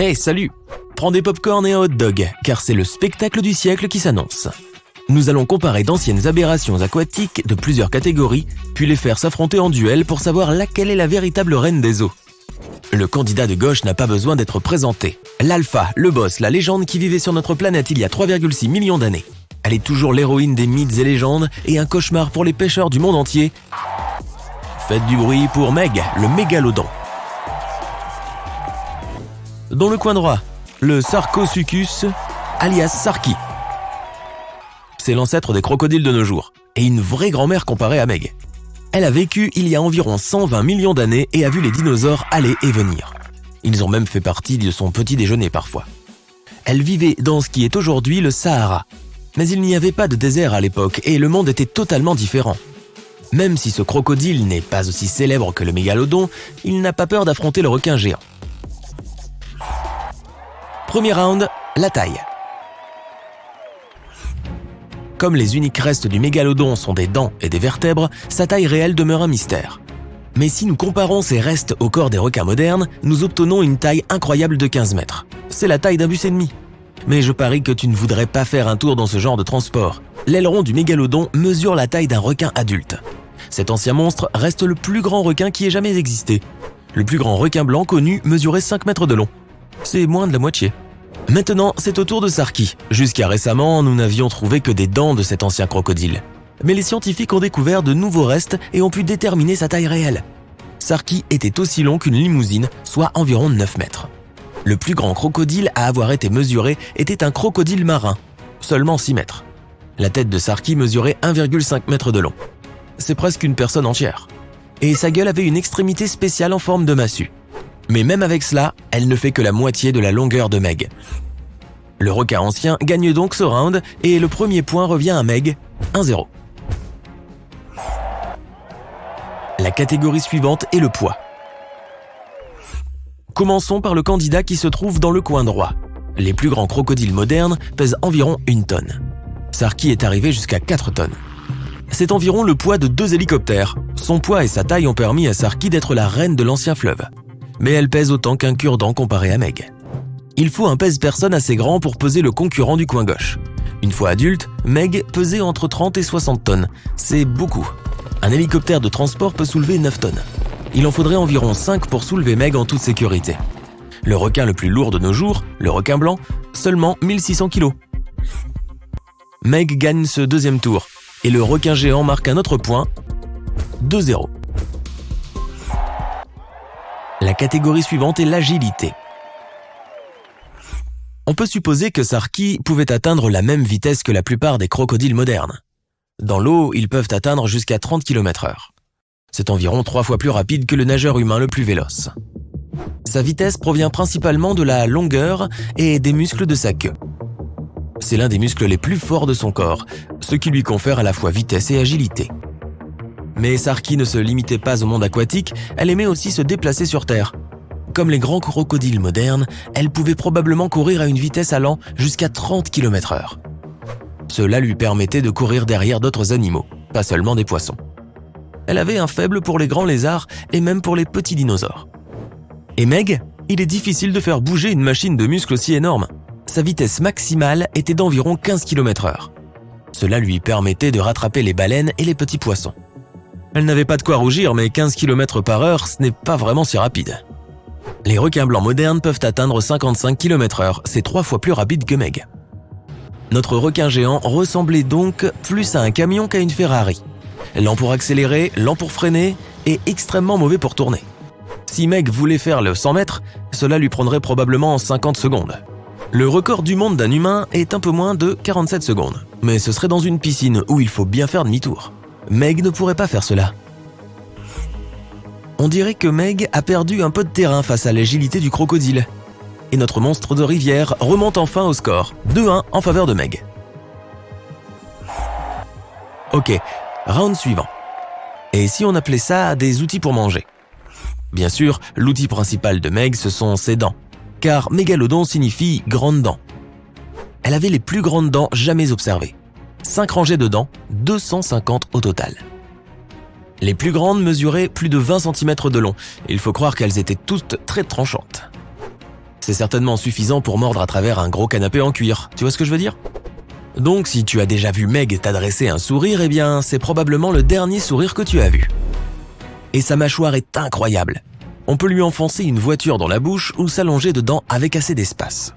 Hey, salut! Prends des pop-corn et un hot-dog, car c'est le spectacle du siècle qui s'annonce. Nous allons comparer d'anciennes aberrations aquatiques de plusieurs catégories, puis les faire s'affronter en duel pour savoir laquelle est la véritable reine des eaux. Le candidat de gauche n'a pas besoin d'être présenté. L'alpha, le boss, la légende qui vivait sur notre planète il y a 3,6 millions d'années. Elle est toujours l'héroïne des mythes et légendes et un cauchemar pour les pêcheurs du monde entier. Faites du bruit pour Meg, le mégalodon. Dans le coin droit, le Sarcosuchus, alias Sarki. C'est l'ancêtre des crocodiles de nos jours, et une vraie grand-mère comparée à Meg. Elle a vécu il y a environ 120 millions d'années et a vu les dinosaures aller et venir. Ils ont même fait partie de son petit déjeuner parfois. Elle vivait dans ce qui est aujourd'hui le Sahara. Mais il n'y avait pas de désert à l'époque et le monde était totalement différent. Même si ce crocodile n'est pas aussi célèbre que le mégalodon, il n'a pas peur d'affronter le requin géant. Premier round, la taille. Comme les uniques restes du mégalodon sont des dents et des vertèbres, sa taille réelle demeure un mystère. Mais si nous comparons ces restes au corps des requins modernes, nous obtenons une taille incroyable de 15 mètres. C'est la taille d'un bus et demi. Mais je parie que tu ne voudrais pas faire un tour dans ce genre de transport. L'aileron du mégalodon mesure la taille d'un requin adulte. Cet ancien monstre reste le plus grand requin qui ait jamais existé. Le plus grand requin blanc connu mesurait 5 mètres de long. C'est moins de la moitié. Maintenant, c'est au tour de Sarki. Jusqu'à récemment, nous n'avions trouvé que des dents de cet ancien crocodile. Mais les scientifiques ont découvert de nouveaux restes et ont pu déterminer sa taille réelle. Sarki était aussi long qu'une limousine, soit environ 9 mètres. Le plus grand crocodile à avoir été mesuré était un crocodile marin, seulement 6 mètres. La tête de Sarki mesurait 1,5 mètre de long. C'est presque une personne entière. Et sa gueule avait une extrémité spéciale en forme de massue. Mais même avec cela, elle ne fait que la moitié de la longueur de Meg. Le requin ancien gagne donc ce round et le premier point revient à Meg, 1-0. La catégorie suivante est le poids. Commençons par le candidat qui se trouve dans le coin droit. Les plus grands crocodiles modernes pèsent environ 1 tonne. Sarki est arrivé jusqu'à 4 tonnes. C'est environ le poids de 2 hélicoptères. Son poids et sa taille ont permis à Sarki d'être la reine de l'ancien fleuve. Mais elle pèse autant qu'un cure-dent comparé à Meg. Il faut un pèse-personne assez grand pour peser le concurrent du coin gauche. Une fois adulte, Meg pesait entre 30 et 60 tonnes. C'est beaucoup. Un hélicoptère de transport peut soulever 9 tonnes. Il en faudrait environ 5 pour soulever Meg en toute sécurité. Le requin le plus lourd de nos jours, le requin blanc, seulement 1600 kg. Meg gagne ce deuxième tour et le requin géant marque un autre point, 2-0. La catégorie suivante est l'agilité. On peut supposer que Sarki pouvait atteindre la même vitesse que la plupart des crocodiles modernes. Dans l'eau, ils peuvent atteindre jusqu'à 30 km/h. C'est environ 3 fois plus rapide que le nageur humain le plus véloce. Sa vitesse provient principalement de la longueur et des muscles de sa queue. C'est l'un des muscles les plus forts de son corps, ce qui lui confère à la fois vitesse et agilité. Mais Sarki ne se limitait pas au monde aquatique, elle aimait aussi se déplacer sur Terre. Comme les grands crocodiles modernes, elle pouvait probablement courir à une vitesse allant jusqu'à 30 km/h. Cela lui permettait de courir derrière d'autres animaux, pas seulement des poissons. Elle avait un faible pour les grands lézards et même pour les petits dinosaures. Et Meg, il est difficile de faire bouger une machine de muscles aussi énorme. Sa vitesse maximale était d'environ 15 km/h. Cela lui permettait de rattraper les baleines et les petits poissons. Elle n'avait pas de quoi rougir, mais 15 km/h, ce n'est pas vraiment si rapide. Les requins blancs modernes peuvent atteindre 55 km/h, c'est 3 fois plus rapide que Meg. Notre requin géant ressemblait donc plus à un camion qu'à une Ferrari. Lent pour accélérer, lent pour freiner et extrêmement mauvais pour tourner. Si Meg voulait faire le 100 mètres, cela lui prendrait probablement 50 secondes. Le record du monde d'un humain est un peu moins de 47 secondes, mais ce serait dans une piscine où il faut bien faire demi-tour. Meg ne pourrait pas faire cela. On dirait que Meg a perdu un peu de terrain face à l'agilité du crocodile. Et notre monstre de rivière remonte enfin au score, 2-1 en faveur de Meg. Ok, round suivant. Et si on appelait ça des outils pour manger? Bien sûr, l'outil principal de Meg, ce sont ses dents, car mégalodon signifie grande dent. Elle avait les plus grandes dents jamais observées. 5 rangées de dents, 250 au total. Les plus grandes mesuraient plus de 20 cm de long. Il faut croire qu'elles étaient toutes très tranchantes. C'est certainement suffisant pour mordre à travers un gros canapé en cuir, tu vois ce que je veux dire? Donc si tu as déjà vu Meg t'adresser un sourire, eh bien c'est probablement le dernier sourire que tu as vu. Et sa mâchoire est incroyable. On peut lui enfoncer une voiture dans la bouche ou s'allonger dedans avec assez d'espace.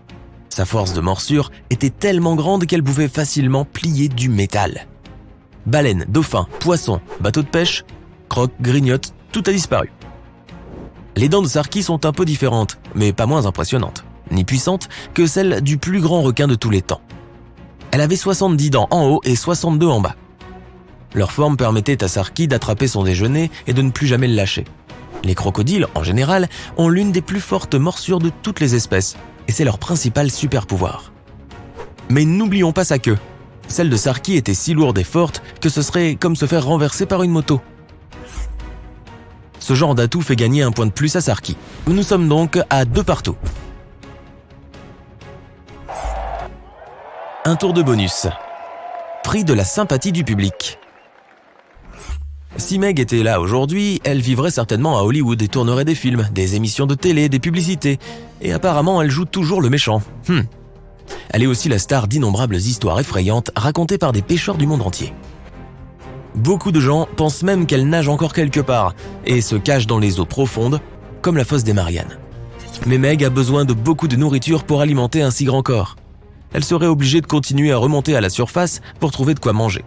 Sa force de morsure était tellement grande qu'elle pouvait facilement plier du métal. Baleines, dauphins, poissons, bateaux de pêche, croque, grignote, tout a disparu. Les dents de Sarki sont un peu différentes, mais pas moins impressionnantes, ni puissantes que celles du plus grand requin de tous les temps. Elle avait 70 dents en haut et 62 en bas. Leur forme permettait à Sarki d'attraper son déjeuner et de ne plus jamais le lâcher. Les crocodiles, en général, ont l'une des plus fortes morsures de toutes les espèces, et c'est leur principal super pouvoir. Mais n'oublions pas sa queue. Celle de Sarki était si lourde et forte que ce serait comme se faire renverser par une moto. Ce genre d'atout fait gagner un point de plus à Sarki. Nous sommes donc à 2 partout. Un tour de bonus. Prix de la sympathie du public. Si Meg était là aujourd'hui, elle vivrait certainement à Hollywood et tournerait des films, des émissions de télé, des publicités. Et apparemment, elle joue toujours le méchant. Elle est aussi la star d'innombrables histoires effrayantes racontées par des pêcheurs du monde entier. Beaucoup de gens pensent même qu'elle nage encore quelque part et se cache dans les eaux profondes, comme la fosse des Mariannes. Mais Meg a besoin de beaucoup de nourriture pour alimenter un si grand corps. Elle serait obligée de continuer à remonter à la surface pour trouver de quoi manger.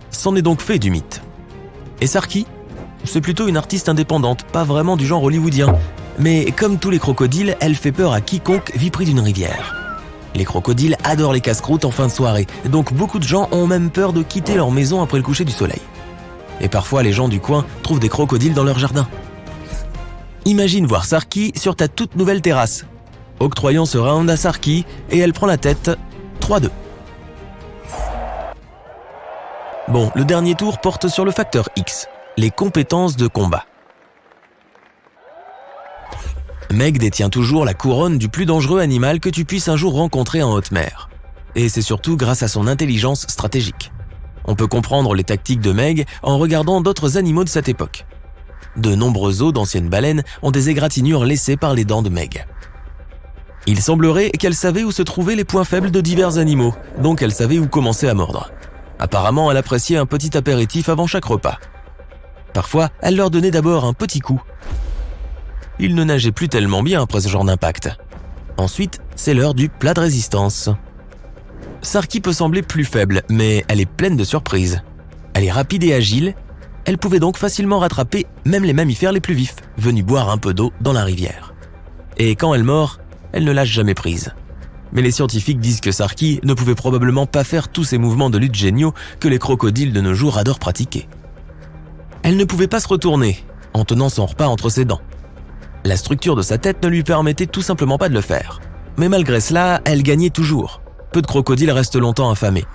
C'en est donc fait du mythe. Et Sarki, c'est plutôt une artiste indépendante, pas vraiment du genre hollywoodien. Mais comme tous les crocodiles, elle fait peur à quiconque vit près d'une rivière. Les crocodiles adorent les casse-croûtes en fin de soirée, donc beaucoup de gens ont même peur de quitter leur maison après le coucher du soleil. Et parfois, les gens du coin trouvent des crocodiles dans leur jardin. Imagine voir Sarki sur ta toute nouvelle terrasse. Octroyons ce round à Sarki et elle prend la tête 3-2. Bon, le dernier tour porte sur le facteur X, les compétences de combat. Meg détient toujours la couronne du plus dangereux animal que tu puisses un jour rencontrer en haute mer. Et c'est surtout grâce à son intelligence stratégique. On peut comprendre les tactiques de Meg en regardant d'autres animaux de cette époque. De nombreux os d'anciennes baleines ont des égratignures laissées par les dents de Meg. Il semblerait qu'elle savait où se trouvaient les points faibles de divers animaux, donc elle savait où commencer à mordre. Apparemment, elle appréciait un petit apéritif avant chaque repas. Parfois, elle leur donnait d'abord un petit coup. Ils ne nageaient plus tellement bien après ce genre d'impact. Ensuite, c'est l'heure du plat de résistance. Sarki peut sembler plus faible, mais elle est pleine de surprises. Elle est rapide et agile, elle pouvait donc facilement rattraper même les mammifères les plus vifs, venus boire un peu d'eau dans la rivière. Et quand elle mord, elle ne lâche jamais prise. Mais les scientifiques disent que Sarki ne pouvait probablement pas faire tous ces mouvements de lutte géniaux que les crocodiles de nos jours adorent pratiquer. Elle ne pouvait pas se retourner, en tenant son repas entre ses dents. La structure de sa tête ne lui permettait tout simplement pas de le faire. Mais malgré cela, elle gagnait toujours. Peu de crocodiles restent longtemps affamés.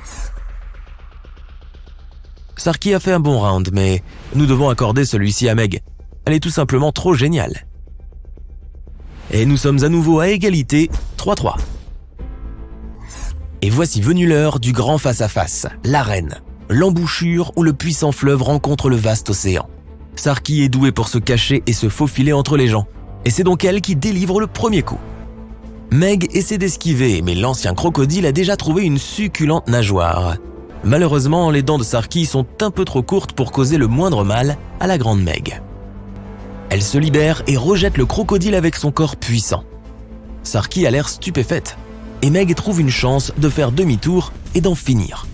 Sarki a fait un bon round, mais nous devons accorder celui-ci à Meg. Elle est tout simplement trop géniale. Et nous sommes à nouveau à égalité, 3-3. Et voici venue l'heure du grand face-à-face, l'arène, l'embouchure où le puissant fleuve rencontre le vaste océan. Sarki est douée pour se cacher et se faufiler entre les gens, et c'est donc elle qui délivre le premier coup. Meg essaie d'esquiver, mais l'ancien crocodile a déjà trouvé une succulente nageoire. Malheureusement, les dents de Sarki sont un peu trop courtes pour causer le moindre mal à la grande Meg. Elle se libère et rejette le crocodile avec son corps puissant. Sarki a l'air stupéfaite, et Meg trouve une chance de faire demi-tour et d'en finir.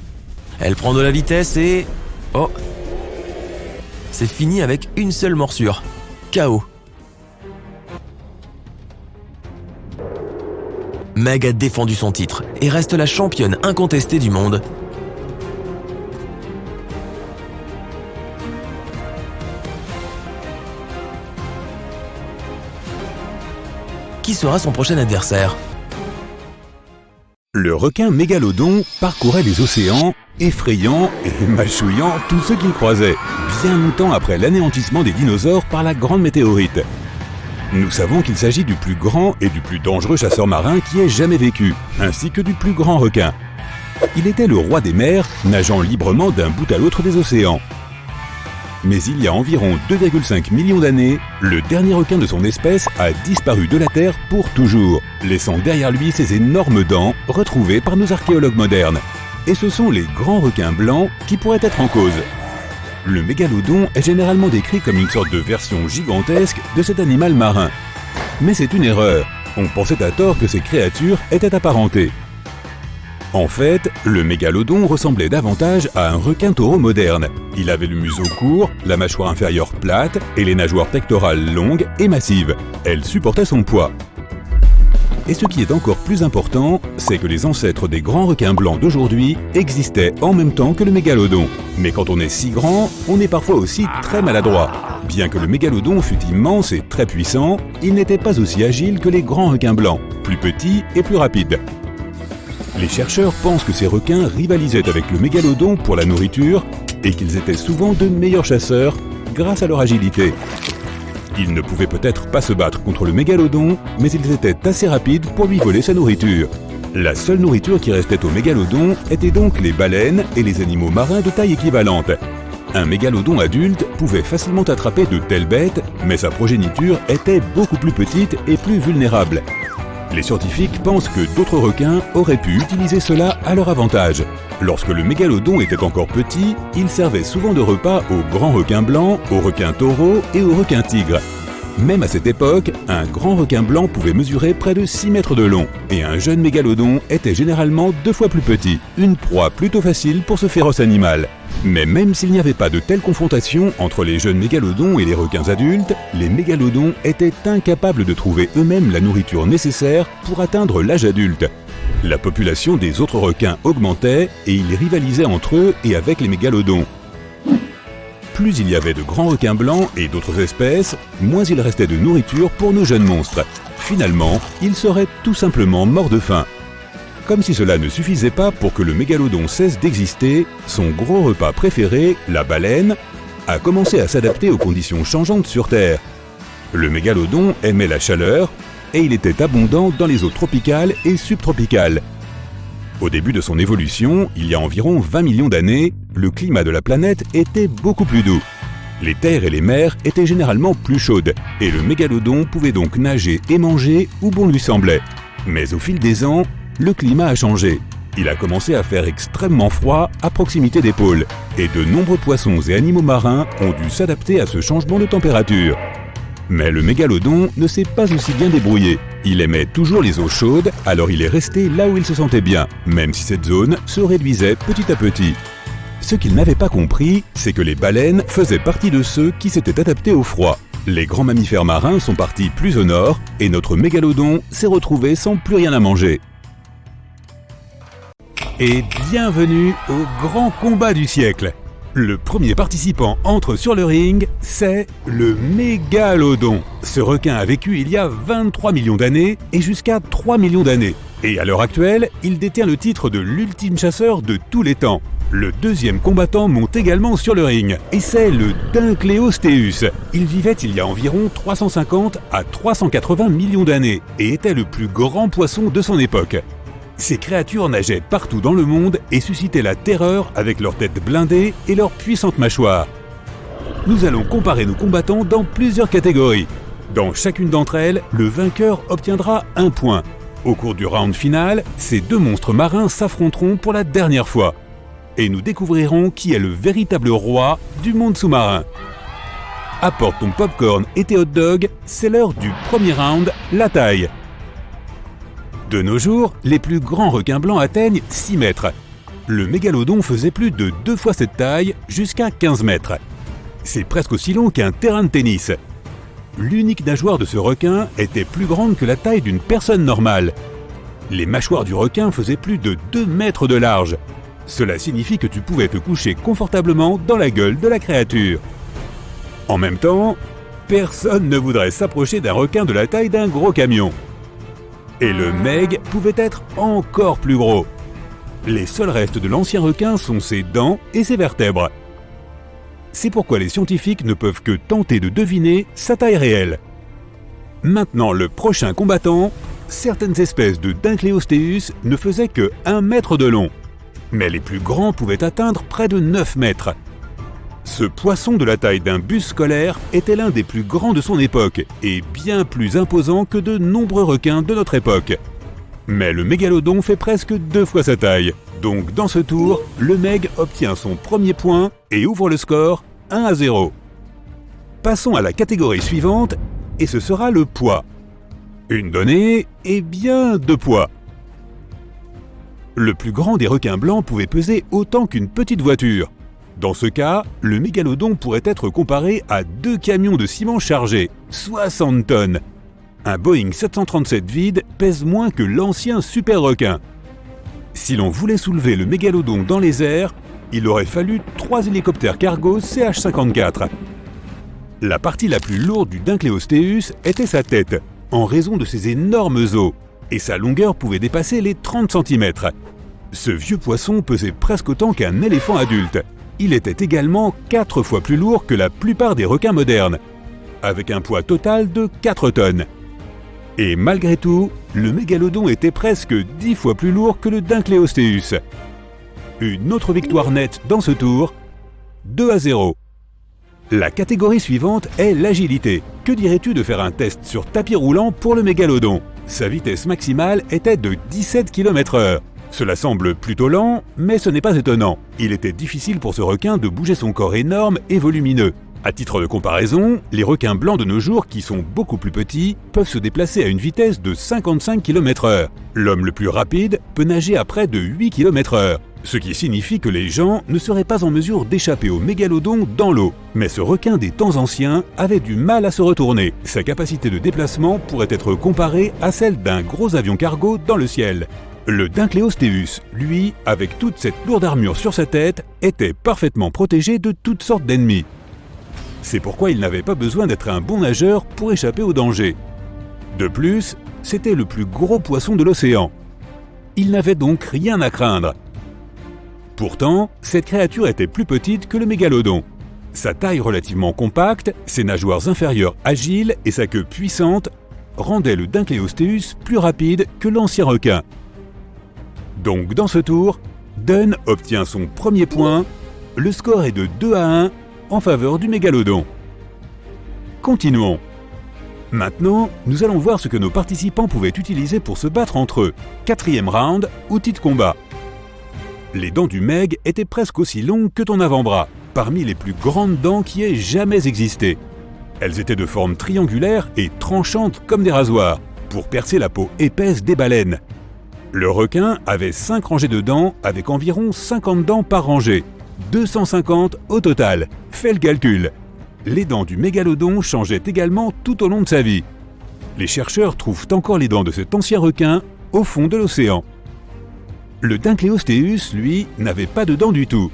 Elle prend de la vitesse et... oh, c'est fini avec une seule morsure. KO. Meg a défendu son titre et reste la championne incontestée du monde. Qui sera son prochain adversaire ? Le requin mégalodon parcourait les océans, effrayant et mâchouillant tous ceux qu'il croisait, bien longtemps après l'anéantissement des dinosaures par la grande météorite. Nous savons qu'il s'agit du plus grand et du plus dangereux chasseur marin qui ait jamais vécu, ainsi que du plus grand requin. Il était le roi des mers, nageant librement d'un bout à l'autre des océans. Mais il y a environ 2,5 millions d'années, le dernier requin de son espèce a disparu de la Terre pour toujours, laissant derrière lui ses énormes dents retrouvées par nos archéologues modernes. Et ce sont les grands requins blancs qui pourraient être en cause. Le mégalodon est généralement décrit comme une sorte de version gigantesque de cet animal marin. Mais c'est une erreur. On pensait à tort que ces créatures étaient apparentées. En fait, le mégalodon ressemblait davantage à un requin-taureau moderne. Il avait le museau court, la mâchoire inférieure plate et les nageoires pectorales longues et massives. Elles supportaient son poids. Et ce qui est encore plus important, c'est que les ancêtres des grands requins blancs d'aujourd'hui existaient en même temps que le mégalodon. Mais quand on est si grand, on est parfois aussi très maladroit. Bien que le mégalodon fût immense et très puissant, il n'était pas aussi agile que les grands requins blancs, plus petits et plus rapides. Les chercheurs pensent que ces requins rivalisaient avec le mégalodon pour la nourriture et qu'ils étaient souvent de meilleurs chasseurs grâce à leur agilité. Ils ne pouvaient peut-être pas se battre contre le mégalodon, mais ils étaient assez rapides pour lui voler sa nourriture. La seule nourriture qui restait au mégalodon était donc les baleines et les animaux marins de taille équivalente. Un mégalodon adulte pouvait facilement attraper de telles bêtes, mais sa progéniture était beaucoup plus petite et plus vulnérable. Les scientifiques pensent que d'autres requins auraient pu utiliser cela à leur avantage. Lorsque le mégalodon était encore petit, il servait souvent de repas aux grands requins blancs, aux requins taureaux et aux requins tigres. Même à cette époque, un grand requin blanc pouvait mesurer près de 6 mètres de long, et un jeune mégalodon était généralement 2 fois plus petit, une proie plutôt facile pour ce féroce animal. Mais même s'il n'y avait pas de telle confrontation entre les jeunes mégalodons et les requins adultes, les mégalodons étaient incapables de trouver eux-mêmes la nourriture nécessaire pour atteindre l'âge adulte. La population des autres requins augmentait et ils rivalisaient entre eux et avec les mégalodons. Plus il y avait de grands requins blancs et d'autres espèces, moins il restait de nourriture pour nos jeunes monstres. Finalement, ils seraient tout simplement morts de faim. Comme si cela ne suffisait pas pour que le mégalodon cesse d'exister, son gros repas préféré, la baleine, a commencé à s'adapter aux conditions changeantes sur Terre. Le mégalodon aimait la chaleur et il était abondant dans les eaux tropicales et subtropicales. Au début de son évolution, il y a environ 20 millions d'années, le climat de la planète était beaucoup plus doux. Les terres et les mers étaient généralement plus chaudes, et le mégalodon pouvait donc nager et manger où bon lui semblait. Mais au fil des ans, le climat a changé. Il a commencé à faire extrêmement froid à proximité des pôles, et de nombreux poissons et animaux marins ont dû s'adapter à ce changement de température. Mais le mégalodon ne s'est pas aussi bien débrouillé. Il aimait toujours les eaux chaudes, alors il est resté là où il se sentait bien, même si cette zone se réduisait petit à petit. Ce qu'il n'avait pas compris, c'est que les baleines faisaient partie de ceux qui s'étaient adaptés au froid. Les grands mammifères marins sont partis plus au nord, et notre mégalodon s'est retrouvé sans plus rien à manger. Et bienvenue au grand combat du siècle. Le premier participant entre sur le ring, c'est le mégalodon. Ce requin a vécu il y a 23 millions d'années et jusqu'à 3 millions d'années. Et à l'heure actuelle, il détient le titre de l'ultime chasseur de tous les temps. Le deuxième combattant monte également sur le ring, et c'est le Dinkleosteus. Il vivait il y a environ 350 à 380 millions d'années et était le plus grand poisson de son époque. Ces créatures nageaient partout dans le monde et suscitaient la terreur avec leurs têtes blindées et leurs puissantes mâchoires. Nous allons comparer nos combattants dans plusieurs catégories. Dans chacune d'entre elles, le vainqueur obtiendra 1 point. Au cours du round final, ces deux monstres marins s'affronteront pour la dernière fois. Et nous découvrirons qui est le véritable roi du monde sous-marin. Apporte ton popcorn et tes hot dogs, c'est l'heure du premier round, la taille. De nos jours, les plus grands requins blancs atteignent 6 mètres. Le mégalodon faisait plus de 2 fois cette taille, jusqu'à 15 mètres. C'est presque aussi long qu'un terrain de tennis. L'unique nageoire de ce requin était plus grande que la taille d'une personne normale. Les mâchoires du requin faisaient plus de 2 mètres de large. Cela signifie que tu pouvais te coucher confortablement dans la gueule de la créature. En même temps, personne ne voudrait s'approcher d'un requin de la taille d'un gros camion. Et le meg pouvait être encore plus gros. Les seuls restes de l'ancien requin sont ses dents et ses vertèbres. C'est pourquoi les scientifiques ne peuvent que tenter de deviner sa taille réelle. Maintenant, le prochain combattant, certaines espèces de Dinkleosteus ne faisaient que 1 mètre de long. Mais les plus grands pouvaient atteindre près de 9 mètres. Ce poisson de la taille d'un bus scolaire était l'un des plus grands de son époque et bien plus imposant que de nombreux requins de notre époque. Mais le mégalodon fait presque 2 fois sa taille. Donc dans ce tour, le Meg obtient son premier point et ouvre le score 1-0. Passons à la catégorie suivante et ce sera le poids. Une donnée et bien 2 poids. Le plus grand des requins blancs pouvait peser autant qu'une petite voiture. Dans ce cas, le mégalodon pourrait être comparé à 2 camions de ciment chargés, 60 tonnes. Un Boeing 737 vide pèse moins que l'ancien super requin. Si l'on voulait soulever le mégalodon dans les airs, il aurait fallu 3 hélicoptères cargo CH-54. La partie la plus lourde du Dunkleosteus était sa tête, en raison de ses énormes os, et sa longueur pouvait dépasser les 30 cm. Ce vieux poisson pesait presque autant qu'un éléphant adulte. Il était également 4 fois plus lourd que la plupart des requins modernes, avec un poids total de 4 tonnes. Et malgré tout, le mégalodon était presque 10 fois plus lourd que le Dunkleosteus. Une autre victoire nette dans ce tour, 2-0. La catégorie suivante est l'agilité. Que dirais-tu de faire un test sur tapis roulant pour le mégalodon? Sa vitesse maximale était de 17 km/h. Cela semble plutôt lent, mais ce n'est pas étonnant. Il était difficile pour ce requin de bouger son corps énorme et volumineux. À titre de comparaison, les requins blancs de nos jours, qui sont beaucoup plus petits, peuvent se déplacer à une vitesse de 55 km/h. L'homme le plus rapide peut nager à près de 8 km/h, ce qui signifie que les gens ne seraient pas en mesure d'échapper au mégalodon dans l'eau. Mais ce requin des temps anciens avait du mal à se retourner. Sa capacité de déplacement pourrait être comparée à celle d'un gros avion cargo dans le ciel. Le Dunkleosteus, lui, avec toute cette lourde armure sur sa tête, était parfaitement protégé de toutes sortes d'ennemis. C'est pourquoi il n'avait pas besoin d'être un bon nageur pour échapper au danger. De plus, c'était le plus gros poisson de l'océan. Il n'avait donc rien à craindre. Pourtant, cette créature était plus petite que le mégalodon. Sa taille relativement compacte, ses nageoires inférieures agiles et sa queue puissante rendaient le Dunkleosteus plus rapide que l'ancien requin. Donc dans ce tour, Dun obtient son premier point, le score est de 2-1 en faveur du mégalodon. Continuons. Maintenant, nous allons voir ce que nos participants pouvaient utiliser pour se battre entre eux. 4e round, outil de combat. Les dents du Meg étaient presque aussi longues que ton avant-bras, parmi les plus grandes dents qui aient jamais existé. Elles étaient de forme triangulaire et tranchantes comme des rasoirs, pour percer la peau épaisse des baleines. Le requin avait 5 rangées de dents avec environ 50 dents par rangée. 250 au total. Fais le calcul. Les dents du mégalodon changeaient également tout au long de sa vie. Les chercheurs trouvent encore les dents de cet ancien requin au fond de l'océan. Le Dunkleosteus, lui, n'avait pas de dents du tout.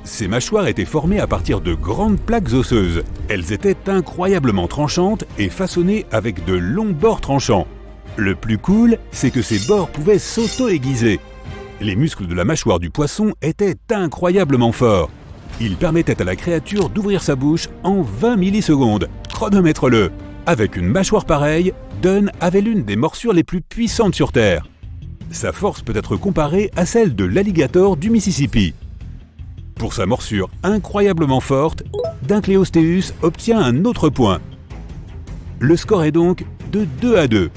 Ses mâchoires étaient formées à partir de grandes plaques osseuses. Elles étaient incroyablement tranchantes et façonnées avec de longs bords tranchants. Le plus cool, c'est que ces bords pouvaient s'auto-aiguiser. Les muscles de la mâchoire du poisson étaient incroyablement forts. Ils permettaient à la créature d'ouvrir sa bouche en 20 millisecondes. Chronomètre-le. Avec une mâchoire pareille, Dun avait l'une des morsures les plus puissantes sur Terre. Sa force peut être comparée à celle de l'alligator du Mississippi. Pour sa morsure incroyablement forte, Dunkleosteus obtient un autre point. Le score est donc de 2-2.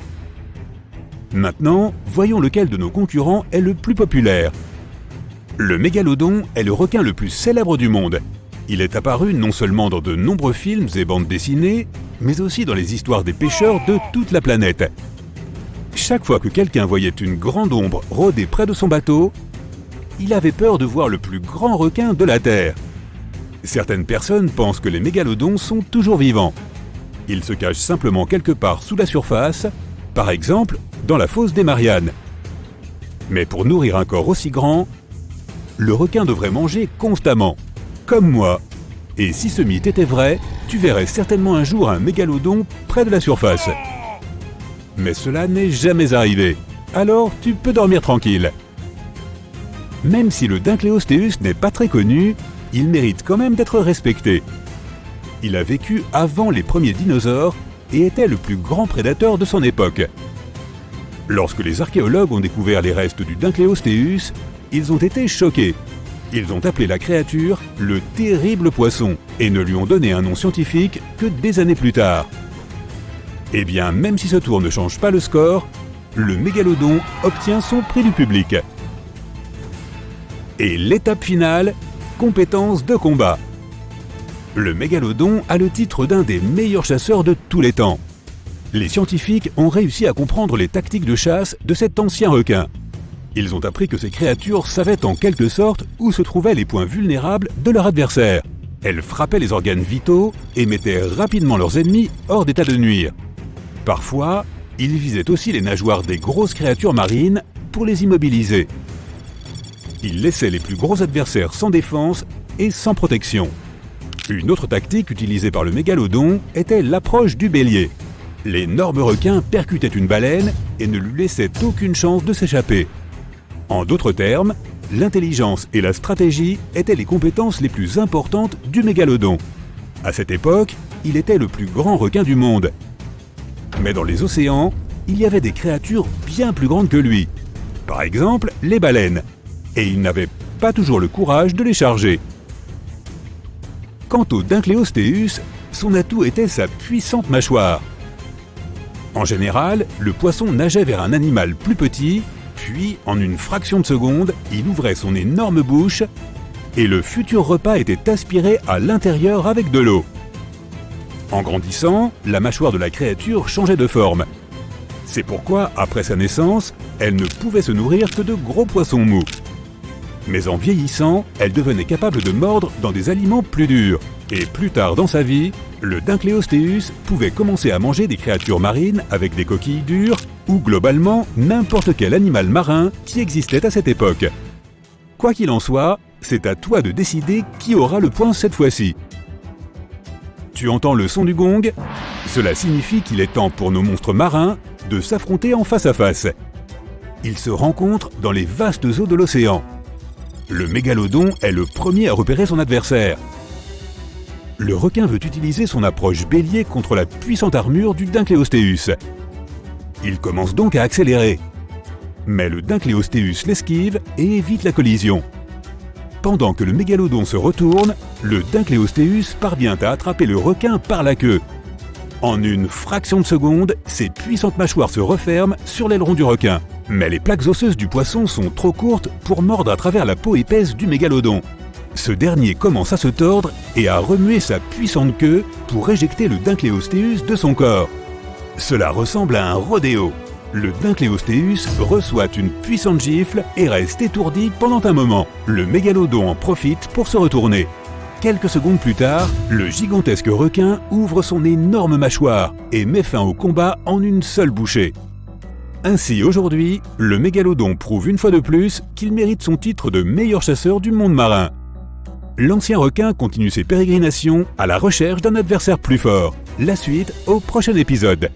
Maintenant, voyons lequel de nos concurrents est le plus populaire. Le mégalodon est le requin le plus célèbre du monde. Il est apparu non seulement dans de nombreux films et bandes dessinées, mais aussi dans les histoires des pêcheurs de toute la planète. Chaque fois que quelqu'un voyait une grande ombre rôder près de son bateau, il avait peur de voir le plus grand requin de la Terre. Certaines personnes pensent que les mégalodons sont toujours vivants. Ils se cachent simplement quelque part sous la surface, par exemple dans la fosse des Mariannes. Mais pour nourrir un corps aussi grand, le requin devrait manger constamment, comme moi. Et si ce mythe était vrai, tu verrais certainement un jour un mégalodon près de la surface. Mais cela n'est jamais arrivé, alors tu peux dormir tranquille. Même si le Dunkleosteus n'est pas très connu, il mérite quand même d'être respecté. Il a vécu avant les premiers dinosaures et était le plus grand prédateur de son époque. Lorsque les archéologues ont découvert les restes du Dunkleosteus, ils ont été choqués. Ils ont appelé la créature le terrible poisson et ne lui ont donné un nom scientifique que des années plus tard. Eh bien, même si ce tour ne change pas le score, le mégalodon obtient son prix du public. Et l'étape finale, compétences de combat. Le mégalodon a le titre d'un des meilleurs chasseurs de tous les temps. Les scientifiques ont réussi à comprendre les tactiques de chasse de cet ancien requin. Ils ont appris que ces créatures savaient en quelque sorte où se trouvaient les points vulnérables de leur adversaire. Elles frappaient les organes vitaux et mettaient rapidement leurs ennemis hors d'état de nuire. Parfois, ils visaient aussi les nageoires des grosses créatures marines pour les immobiliser. Ils laissaient les plus gros adversaires sans défense et sans protection. Une autre tactique utilisée par le mégalodon était l'approche du bélier. L'énorme requin percutait une baleine et ne lui laissait aucune chance de s'échapper. En d'autres termes, l'intelligence et la stratégie étaient les compétences les plus importantes du mégalodon. À cette époque, il était le plus grand requin du monde. Mais dans les océans, il y avait des créatures bien plus grandes que lui. Par exemple, les baleines. Et il n'avait pas toujours le courage de les charger. Quant au Dunkleosteus, son atout était sa puissante mâchoire. En général, le poisson nageait vers un animal plus petit, puis, en une fraction de seconde, il ouvrait son énorme bouche et le futur repas était aspiré à l'intérieur avec de l'eau. En grandissant, la mâchoire de la créature changeait de forme. C'est pourquoi, après sa naissance, elle ne pouvait se nourrir que de gros poissons mous. Mais en vieillissant, elle devenait capable de mordre dans des aliments plus durs. Et plus tard dans sa vie, le Dunkleosteus pouvait commencer à manger des créatures marines avec des coquilles dures ou globalement n'importe quel animal marin qui existait à cette époque. Quoi qu'il en soit, c'est à toi de décider qui aura le point cette fois-ci. Tu entends le son du gong? Cela signifie qu'il est temps pour nos monstres marins de s'affronter en face à face. Ils se rencontrent dans les vastes eaux de l'océan. Le mégalodon est le premier à repérer son adversaire. Le requin veut utiliser son approche bélier contre la puissante armure du Dunkleosteus. Il commence donc à accélérer. Mais le Dunkleosteus l'esquive et évite la collision. Pendant que le mégalodon se retourne, le Dunkleosteus parvient à attraper le requin par la queue. En une fraction de seconde, ses puissantes mâchoires se referment sur l'aileron du requin. Mais les plaques osseuses du poisson sont trop courtes pour mordre à travers la peau épaisse du mégalodon. Ce dernier commence à se tordre et à remuer sa puissante queue pour éjecter le Dunkleosteus de son corps. Cela ressemble à un rodéo. Le Dunkleosteus reçoit une puissante gifle et reste étourdi pendant un moment. Le mégalodon en profite pour se retourner. Quelques secondes plus tard, le gigantesque requin ouvre son énorme mâchoire et met fin au combat en une seule bouchée. Ainsi, aujourd'hui, le mégalodon prouve une fois de plus qu'il mérite son titre de meilleur chasseur du monde marin. L'ancien requin continue ses pérégrinations à la recherche d'un adversaire plus fort. La suite au prochain épisode.